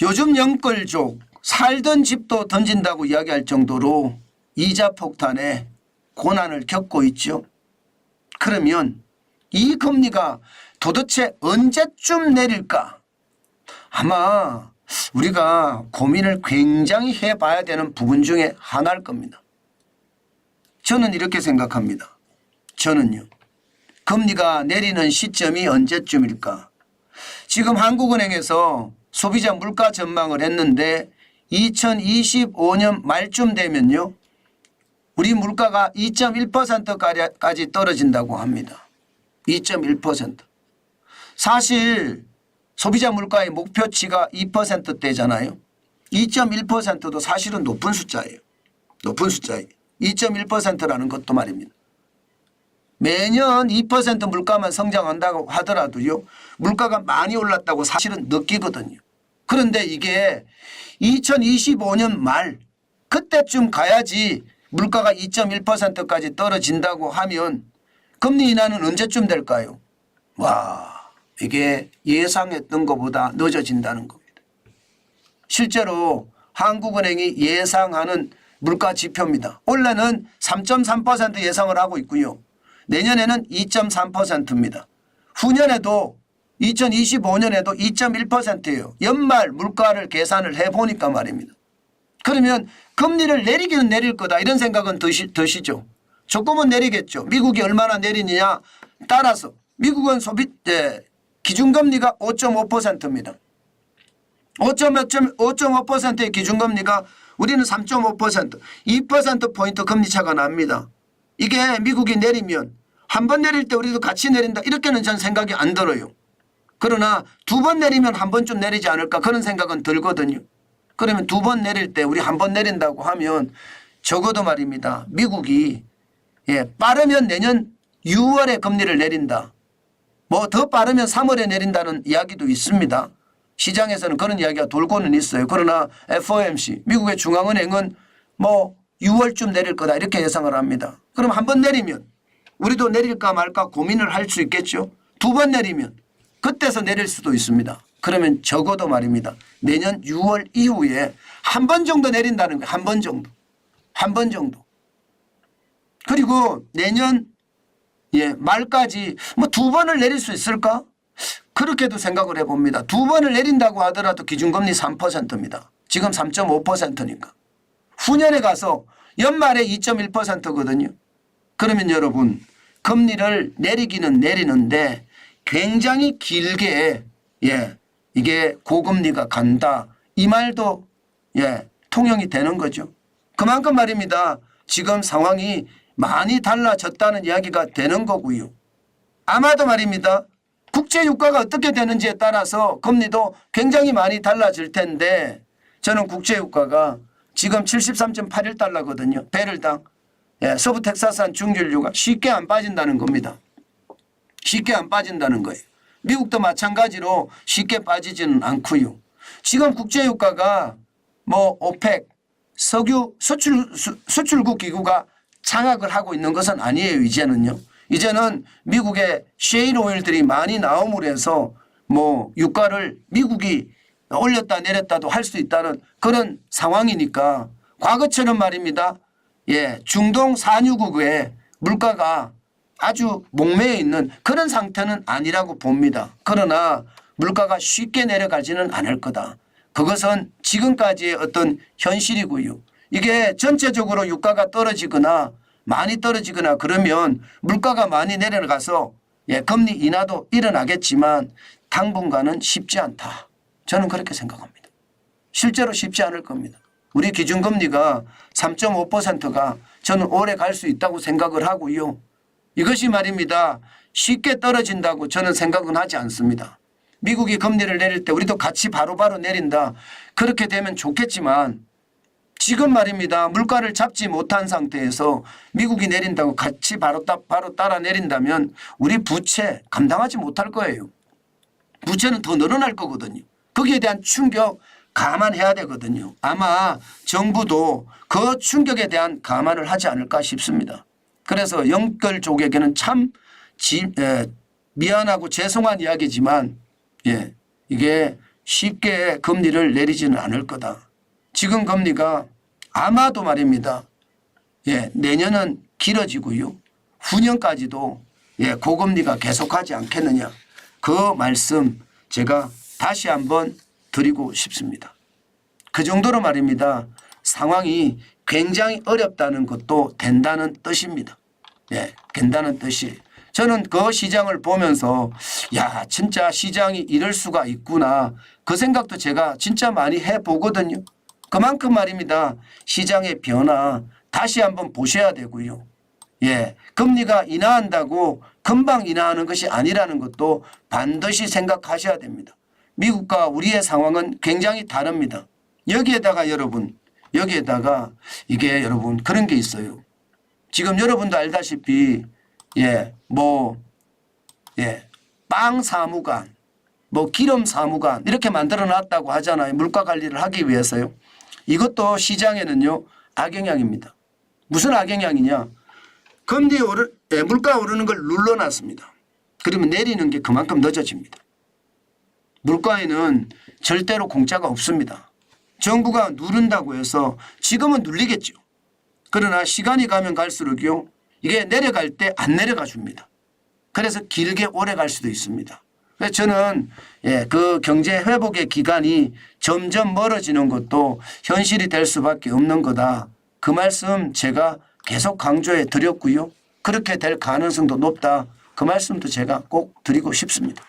요즘 영끌족 살던 집도 던진다고 이야기할 정도로 이자 폭탄에 고난을 겪고 있죠. 그러면 이 금리가 도대체 언제쯤 내릴까? 아마 우리가 고민을 굉장히 해봐야 되는 부분 중에 하나일 겁니다. 저는 이렇게 생각합니다. 저는요. 금리가 내리는 시점이 언제쯤일까? 지금 한국은행에서 소비자 물가 전망을 했는데 2025년 말쯤 되면요. 우리 물가가 2.1%까지 떨어진다고 합니다. 2.1%. 사실 소비자 물가의 목표치가 2%대잖아요. 2.1%도 사실은 높은 숫자예요. 높은 숫자예요. 2.1%라는 것도 말입니다. 매년 2% 물가만 성장한다고 하더라도요. 물가가 많이 올랐다고 사실은 느끼거든요. 그런데 이게 2025년 말 그때쯤 가야지 물가가 2.1%까지 떨어진다고 하면 금리 인하는 언제쯤 될까요? 와, 이게 예상했던 것보다 늦어진다는 겁니다. 실제로 한국은행이 예상하는 물가 지표입니다. 올해는 3.3% 예상을 하고 있고요. 내년에는 2.3%입니다. 후년에도 2025년에도 2.1%예요. 연말 물가를 계산을 해보니까 말입니다. 그러면 금리를 내리기는 내릴 거다 이런 생각은 드시죠. 조금은 내리겠죠. 미국이 얼마나 내리느냐 따라서 미국은 기준금리가 5.5%입니다. 5.5%의 기준금리가 우리는 3.5% 2%포인트 금리차가 납니다. 이게 미국이 내리면 한 번 내릴 때 우리도 같이 내린다 이렇게는 전 생각이 안 들어요. 그러나 두 번 내리면 한 번쯤 내리지 않을까 그런 생각은 들거든요. 그러면 두 번 내릴 때 우리 한 번 내린다고 하면 적어도 말입니다. 미국이 빠르면 내년 6월에 금리를 내린다. 뭐 더 빠르면 3월에 내린다는 이야기도 있습니다. 시장에서는 그런 이야기가 돌고는 있어요. 그러나 FOMC 미국의 중앙은행은 뭐 6월쯤 내릴 거다 이렇게 예상을 합니다. 그럼 한 번 내리면 우리도 내릴까 말까 고민을 할 수 있겠죠. 두 번 내리면 그때서 내릴 수도 있습니다. 그러면 적어도 말입니다. 내년 6월 이후에 한 번 정도 내린다는 거예요. 한 번 정도. 한 번 정도. 그리고 내년 말까지 뭐 두 번을 내릴 수 있을까? 그렇게도 생각을 해봅니다. 두 번을 내린다고 하더라도 기준금리 3%입니다. 지금 3.5%니까. 후년에 가서 연말에 2.1%거든요. 그러면 여러분 금리를 내리기는 내리는데 굉장히 길게 이게 고금리가 간다. 이 말도 통용이 되는 거죠. 그만큼 말입니다. 지금 상황이 많이 달라졌다는 이야기가 되는 거고요. 아마도 말입니다. 국제유가가 어떻게 되는지에 따라서 금리도 굉장히 많이 달라질 텐데 저는 국제유가가 지금 73.81달러거든요. 배럴당. 서부 텍사스산 중진유가 쉽게 안 빠진다는 겁니다. 쉽게 안 빠진다는 거예요. 미국도 마찬가지로 쉽게 빠지지는 않고요. 지금 국제유가가 뭐 오펙 석유 수출국 기구가 장악을 하고 있는 것은 아니에요. 이제는요. 이제는 미국의 셰일 오일들이 많이 나옴으로 해서 뭐 유가를 미국이 올렸다 내렸다도 할 수 있다는 그런 상황이니까 과거처럼 말입니다. 중동 산유국의 물가가 아주 목매여 있는 그런 상태는 아니라고 봅니다. 그러나 물가가 쉽게 내려가지는 않을 거다. 그것은 지금까지의 어떤 현실이고요. 이게 전체적으로 유가가 떨어지거나 많이 떨어지거나 그러면 물가가 많이 내려가서 금리 인하도 일어나겠지만 당분간은 쉽지 않다. 저는 그렇게 생각합니다. 실제로 쉽지 않을 겁니다. 우리 기준금리가 3.5%가 저는 오래 갈 수 있다고 생각을 하고요. 이것이 말입니다. 쉽게 떨어진다고 저는 생각은 하지 않습니다. 미국이 금리를 내릴 때 우리도 같이 바로바로 내린다. 그렇게 되면 좋겠지만 지금 말입니다. 물가를 잡지 못한 상태에서 미국이 내린다고 같이 바로 따라 내린다면 우리 부채 감당하지 못할 거예요. 부채는 더 늘어날 거거든요. 거기에 대한 충격 감안해야 되거든요. 아마 정부도 그 충격에 대한 감안을 하지 않을까 싶습니다. 그래서 영끌족에게는 참 미안하고 죄송한 이야기지만 이게 쉽게 금리를 내리지는 않을 거다. 지금 금리가 아마도 말입니다. 예, 내년은 길어지고요. 후년까지도 예, 고금리가 계속하지 않겠느냐. 그 말씀 제가 다시 한번 드리고 싶습니다. 그 정도로 말입니다. 상황이 굉장히 어렵다는 것도 된다는 뜻입니다. 예, 된다는 뜻이. 저는 그 시장을 보면서 야, 진짜 시장이 이럴 수가 있구나. 그 생각도 제가 진짜 많이 해보거든요. 그만큼 말입니다. 시장의 변화 다시 한번 보셔야 되고요. 예, 금리가 인하한다고 금방 인하하는 것이 아니라는 것도 반드시 생각하셔야 됩니다. 미국과 우리의 상황은 굉장히 다릅니다. 여기에다가 여러분, 여기에다가 이게 여러분 그런 게 있어요. 지금 여러분도 알다시피 빵 사무관, 기름 사무관 이렇게 만들어 놨다고 하잖아요. 물가 관리를 하기 위해서요. 이것도 시장에는요 악영향입니다. 무슨 악영향이냐? 물가 오르는 걸 눌러놨습니다. 그러면 내리는 게 그만큼 늦어집니다. 물가에는 절대로 공짜가 없습니다. 정부가 누른다고 해서 지금은 눌리겠죠. 그러나 시간이 가면 갈수록요 이게 내려갈 때 안 내려가 줍니다. 그래서 길게 오래 갈 수도 있습니다. 그래서 저는 그 경제 회복의 기간이 점점 멀어지는 것도 현실이 될 수밖에 없는 거다. 그 말씀 제가 계속 강조해 드렸고요. 그렇게 될 가능성도 높다. 그 말씀도 제가 꼭 드리고 싶습니다.